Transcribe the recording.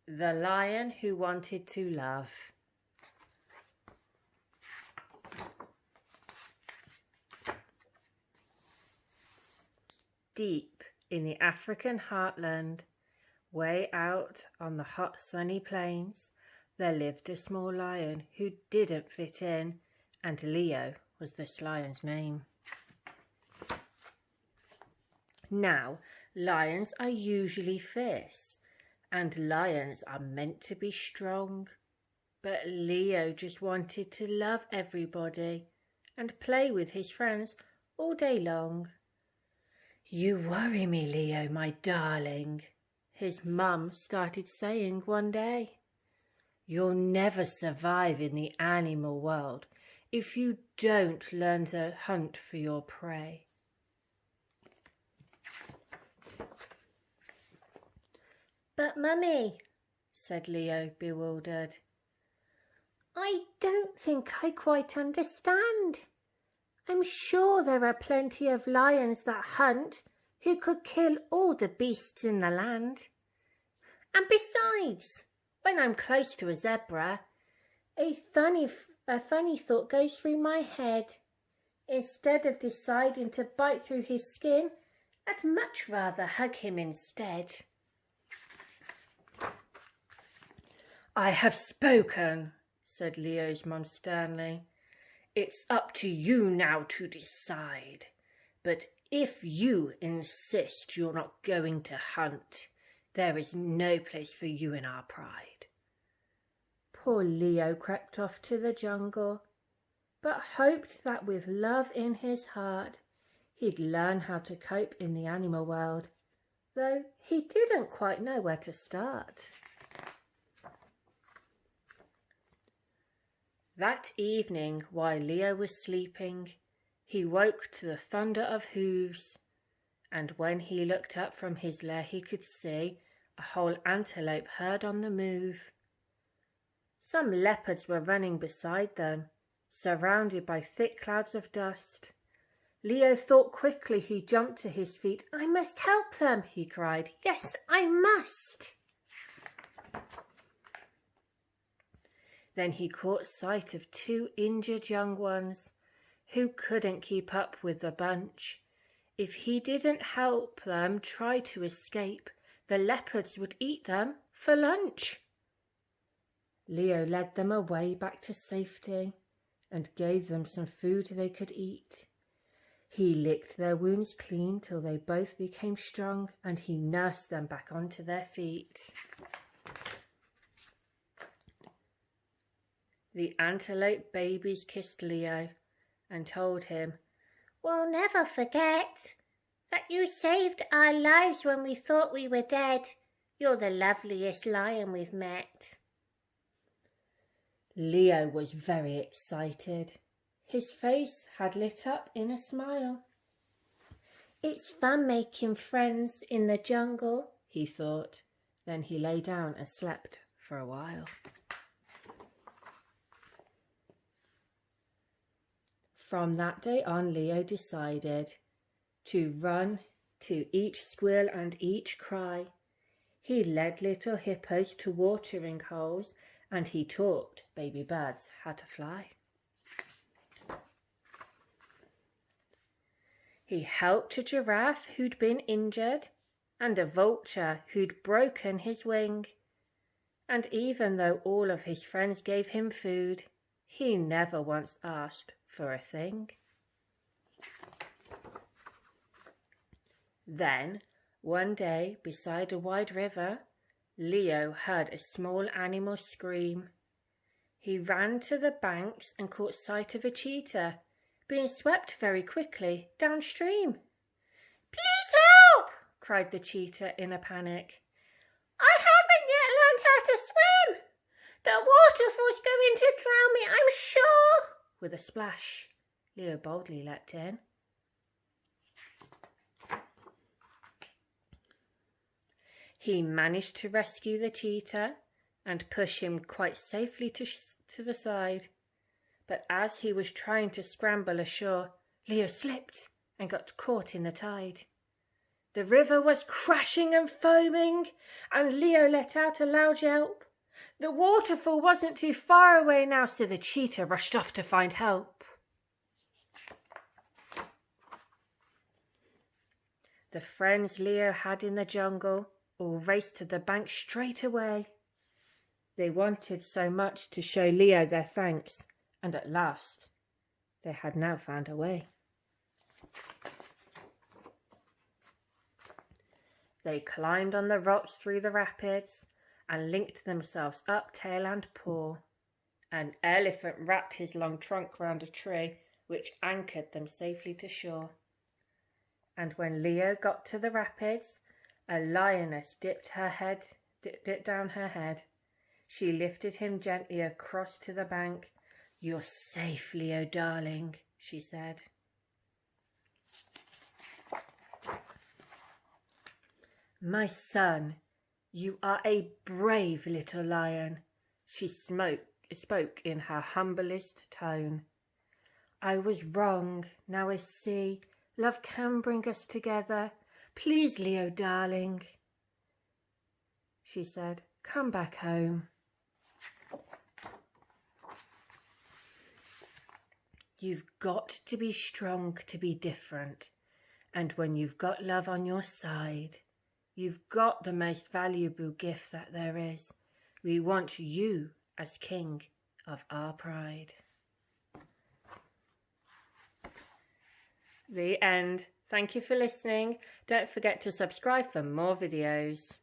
The Lion Who Wanted to Love. Deep in the African heartland, way out on the hot sunny plains, there lived a small lion who didn't fit in, and Leo was this lion's name. Now, lions are usually fierce, and lions are meant to be strong. But Leo just wanted to love everybody and play with his friends all day long. "You worry me, Leo, my darling," his mum started saying one day. "You'll never survive in the animal world if you don't learn to hunt for your prey." "But Mummy," said Leo, bewildered, "I don't think I quite understand. I'm sure there are plenty of lions that hunt who could kill all the beasts in the land. And besides, when I'm close to a zebra, a funny thought goes through my head. Instead of deciding to bite through his skin, I'd much rather hug him instead." "I have spoken," said Leo's mum sternly. "It's up to you now to decide. But if you insist you're not going to hunt, there is no place for you in our pride." Poor Leo crept off to the jungle, but hoped that with love in his heart, he'd learn how to cope in the animal world, though he didn't quite know where to start. That evening, while Leo was sleeping, he woke to the thunder of hooves, and when he looked up from his lair he could see a whole antelope herd on the move. Some leopards were running beside them, surrounded by thick clouds of dust. Leo thought quickly. He jumped to his feet. "I must help them," he cried. "Yes, I must." Then he caught sight of two injured young ones who couldn't keep up with the bunch. If he didn't help them try to escape, the leopards would eat them for lunch. Leo led them away back to safety and gave them some food they could eat. He licked their wounds clean till they both became strong, and he nursed them back onto their feet. The antelope babies kissed Leo and told him, "We'll never forget that you saved our lives when we thought we were dead. You're the loveliest lion we've met." Leo was very excited. His face had lit up in a smile. "It's fun making friends in the jungle," he thought. Then he lay down and slept for a while. From that day on, Leo decided to run to each squeal and each cry. He led little hippos to watering holes, and he taught baby birds how to fly. He helped a giraffe who'd been injured and a vulture who'd broken his wing. And even though all of his friends gave him food, he never once asked for a thing. Then, one day, beside a wide river, Leo heard a small animal scream. He ran to the banks and caught sight of a cheetah being swept very quickly downstream. "Please help!" cried the cheetah in a panic. "I haven't yet learned how to swim. The waterfall's going to drown me, I'm sure." With a splash, Leo boldly leapt in. He managed to rescue the cheetah and push him quite safely to the side. But as he was trying to scramble ashore, Leo slipped and got caught in the tide. The river was crashing and foaming, and Leo let out a loud yelp. The waterfall wasn't too far away now, so the cheetah rushed off to find help. The friends Leo had in the jungle all raced to the bank straight away. They wanted so much to show Leo their thanks, and at last they had now found a way. They climbed on the rocks through the rapids and linked themselves up tail and paw. An elephant wrapped his long trunk round a tree, which anchored them safely to shore. And when Leo got to the rapids, a lioness dipped down her head. She lifted him gently across to the bank. "You're safe, Leo, darling," she said. "My son, you are a brave little lion," she spoke in her humblest tone. "I was wrong, now I see. Love can bring us together. Please, Leo, darling," she said, "come back home." You've got to be strong to be different. And when you've got love on your side, you've got the most valuable gift that there is. We want you as king of our pride. The end. Thank you for listening. Don't forget to subscribe for more videos.